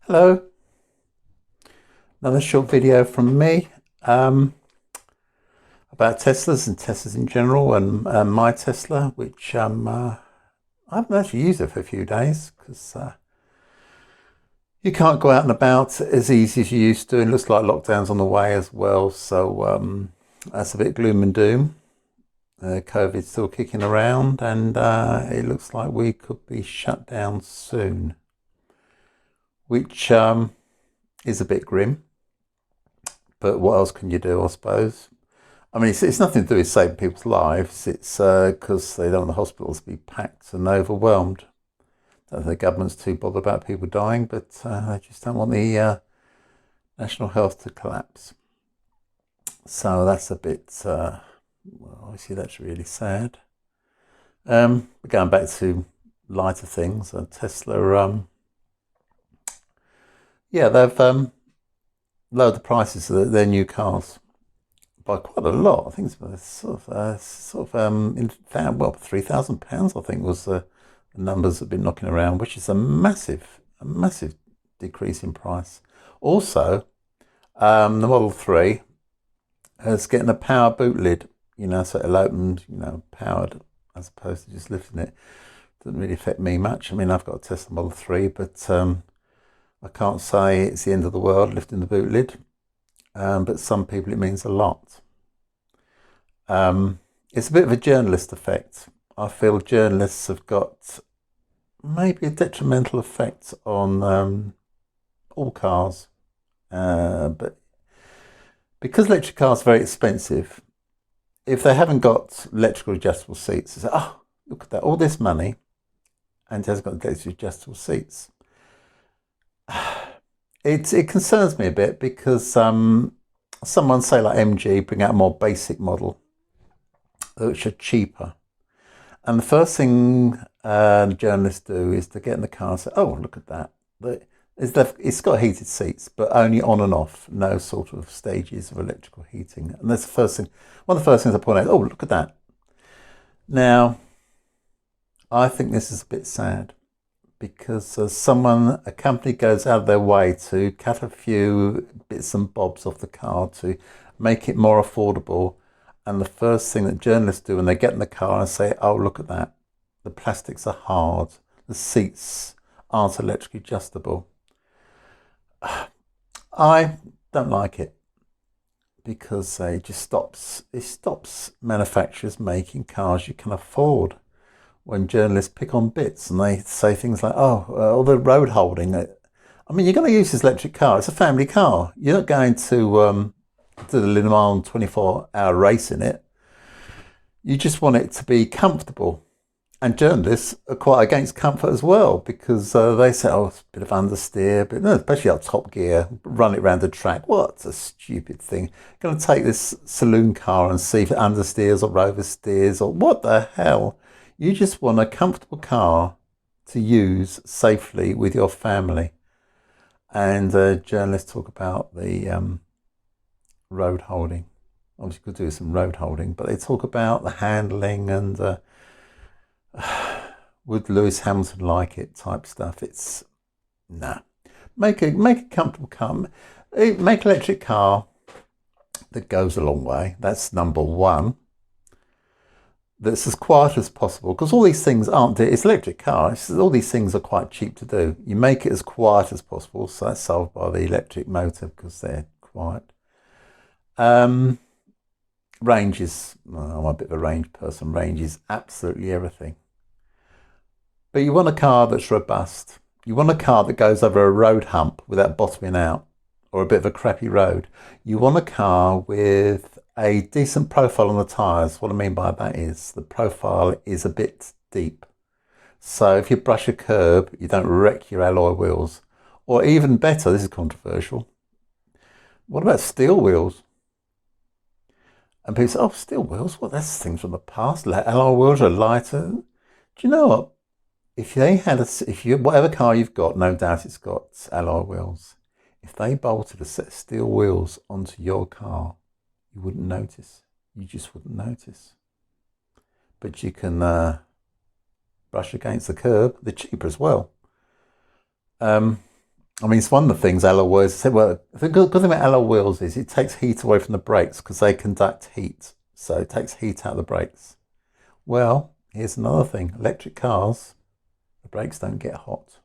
Hello, another short video from me about Teslas and Teslas in general and my Tesla, which I haven't actually used it for a few days because you can't go out and about as easy as you used to. It looks like lockdown's on the way as well, so that's a bit gloom and doom. COVID's still kicking around and it looks like we could be shut down soon, which is a bit grim. But what else can you do, I suppose? I mean, it's nothing to do with saving people's lives. It's because they don't want the hospitals to be packed and overwhelmed. I don't think the government's too bothered about people dying, but they just don't want the national health to collapse. So that's a bit, well, obviously that's really sad. Going back to lighter things, Tesla, yeah, they've lowered the prices of their new cars by quite a lot. I think it's well, £3,000. I think was the numbers that have been knocking around, which is a massive decrease in price. Also, the Model 3 is getting a power boot lid. So it'll open, powered as opposed to just lifting it. Doesn't really affect me much. I mean, I've got a Tesla Model 3, but I can't say it's the end of the world lifting the boot lid. But some people it means a lot. It's a bit of a journalist effect. I feel journalists have got maybe a detrimental effect on all cars. But because electric cars are very expensive, if they haven't got electrical adjustable seats, they say, oh, look at that, all this money, and it hasn't got electrical adjustable seats. It concerns me a bit because someone, say like MG, bring out a more basic model, which are cheaper. And the first thing journalists do is to get in the car and say, oh, look at that. It's got heated seats, but only on and off, no sort of stages of electrical heating. And that's the first thing. One of the first things I point out, oh, look at that. Now, I think this is a bit sad because a company goes out of their way to cut a few bits and bobs off the car to make it more affordable. And the first thing that journalists do when they get in the car and say, oh, look at that. The plastics are hard. The seats aren't electrically adjustable. I don't like it because it stops manufacturers making cars you can afford. When journalists pick on bits and they say things like, oh, all the road holding. I mean, you're going to use this electric car. It's a family car. You're not going to do the Le Mans 24-hour race in it. You just want it to be comfortable. And journalists are quite against comfort as well because they say, oh, it's a bit of understeer, but no, especially up Top Gear, run it around the track. What a stupid thing. Going to take this saloon car and see if it understeers or oversteers or what the hell. You just want a comfortable car to use safely with your family. And journalists talk about the road holding. Obviously, could do some road holding, but they talk about the handling and would Lewis Hamilton like it type stuff. It's nah. Make a comfortable car. Make an electric car that goes a long way. That's number one. That's as quiet as possible because all these things it's electric car. All these things are quite cheap to do. You make it as quiet as possible, so that's solved by the electric motor because they're quiet. Range is, I'm a bit of a range person. Range is absolutely everything. But you want a car that's robust. You want a car that goes over a road hump without bottoming out or a bit of a crappy road. You want a car with a decent profile on the tyres. What I mean by that is the profile is a bit deep. So if you brush a curb, you don't wreck your alloy wheels. Or even better, this is controversial, what about steel wheels? And people say, oh, steel wheels? Well, that's things from the past. Alloy wheels are lighter. Do you know what? If whatever car you've got, no doubt it's got alloy wheels. If they bolted a set of steel wheels onto your car, you wouldn't notice. You just wouldn't notice. But you can brush against the curb. They're cheaper as well. I mean, it's one of the things alloy wheels say. Well, the good thing about alloy wheels is it takes heat away from the brakes because they conduct heat. So it takes heat out of the brakes. Well, here's another thing. Electric cars, the brakes don't get hot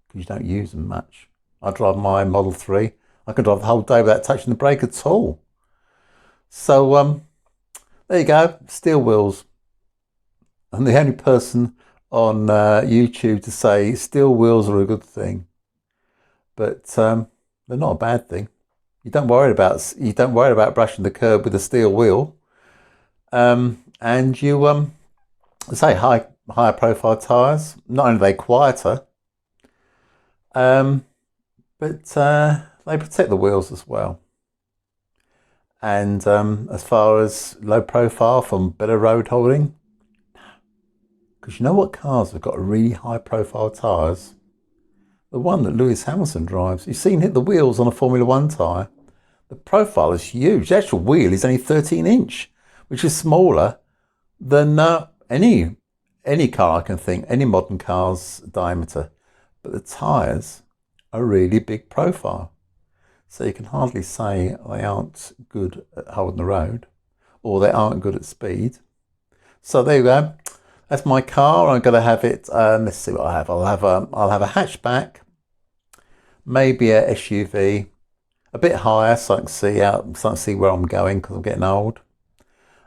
because you don't use them much. I drive my Model 3. I can drive the whole day without touching the brake at all. So there you go, steel wheels. I'm the only person on YouTube to say steel wheels are a good thing, but they're not a bad thing. You don't worry about brushing the curb with a steel wheel, and you say higher profile tyres. Not only are they quieter, but they protect the wheels as well. And as far as low profile from better road holding, because you know what cars have got really high profile tyres? The one that Lewis Hamilton drives. You've seen hit the wheels on a Formula One tyre. The profile is huge. The actual wheel is only 13 inch, which is smaller than any car I can think, any modern car's diameter. But the tyres are really big profile. So you can hardly say they aren't good at holding the road or they aren't good at speed. So there you go. That's my car. I'm going to have it. Let's see what I have. I'll have a hatchback, maybe a SUV, a bit higher so I can see where I'm going because I'm getting old.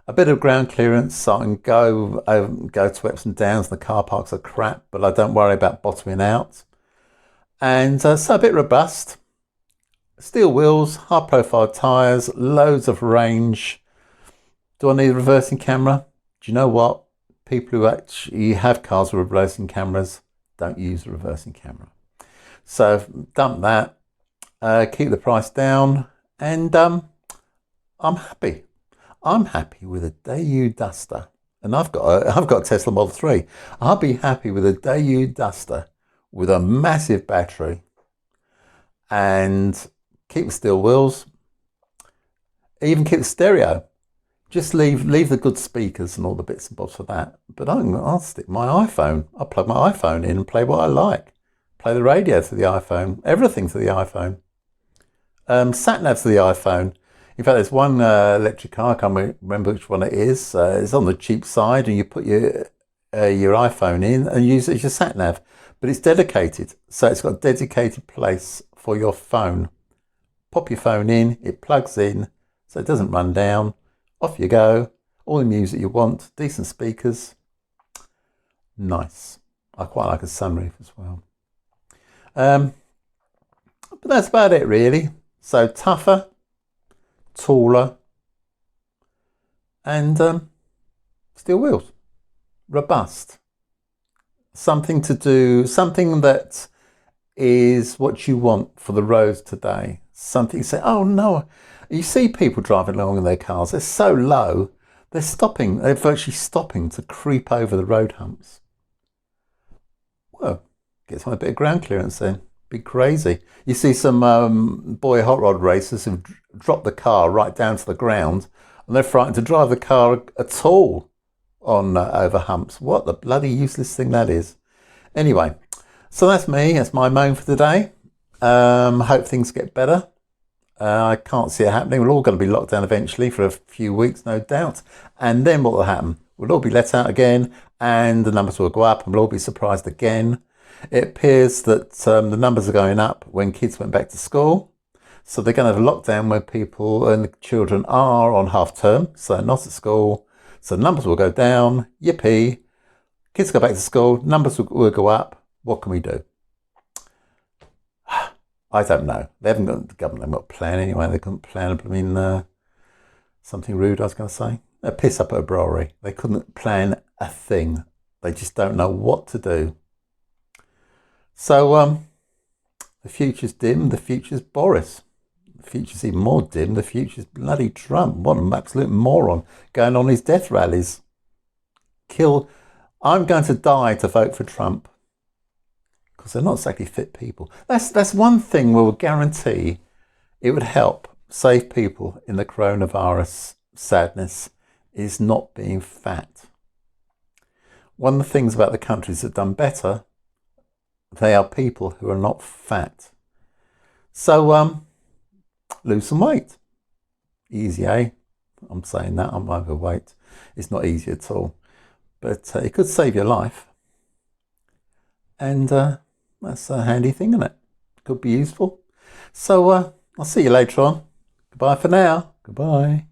A bit of ground clearance so I can go to Epsom Downs. The car parks are crap, but I don't worry about bottoming out. And so a bit robust. Steel wheels, high profile tyres, loads of range. Do I need a reversing camera? Do you know what? People who actually have cars with reversing cameras don't use a reversing camera. So dump that, keep the price down, and I'm happy. I'm happy with a Dacia Duster, and I've got a Tesla Model 3. I'll be happy with a Dacia Duster with a massive battery, and keep the steel wheels, even keep the stereo. Just leave the good speakers and all the bits and bobs for that. But I'll stick my iPhone. I'll plug my iPhone in and play what I like. Play the radio to the iPhone, everything to the iPhone. Sat nav to the iPhone. In fact, there's one electric car, I can't remember which one it is. It's on the cheap side, and you put your iPhone in and use it as your sat nav. But it's dedicated, so it's got a dedicated place for your phone. Pop your phone in, it plugs in, so it doesn't run down. Off you go, all the music you want, decent speakers. Nice. I quite like a sunroof as well. But that's about it really. So tougher, taller, and steel wheels. Robust. Something to do, something that is what you want for the roads today. Something you say, oh no. You see people driving along in their cars, they're so low, they're virtually stopping to creep over the road humps. Well, get some a bit of ground clearance then. Be crazy. You see some boy hot rod racers who've dropped the car right down to the ground and they're frightened to drive the car at all on over humps. What the bloody useless thing that is. Anyway, so that's me. That's my moan for today. Hope things get better. I can't see it happening. We're all going to be locked down eventually for a few weeks, no doubt. And then what will happen? We'll all be let out again and the numbers will go up and we'll all be surprised again. It appears that the numbers are going up when kids went back to school. So they're going to have a lockdown where people and the children are on half term, so they're not at school. So the numbers will go down. Yippee. Kids go back to school, numbers will go up. What can we do? I don't know. They haven't got the government haven't got a plan anyway. They couldn't plan. I mean, something rude I was going to say. A piss up at a brewery. They couldn't plan a thing. They just don't know what to do. So the future's dim. The future's Boris. The future's even more dim. The future's bloody Trump. What an absolute moron going on his death rallies. I'm going to die to vote for Trump. Because they're not exactly fit people. That's one thing we will guarantee it would help save people in the coronavirus sadness is not being fat. One of the things about the countries that have done better, they are people who are not fat. So lose some weight. Easy, eh? I'm saying that I'm overweight. It's not easy at all, but it could save your life, and that's a handy thing, isn't it? Could be useful. So I'll see you later on. Goodbye for now. Goodbye.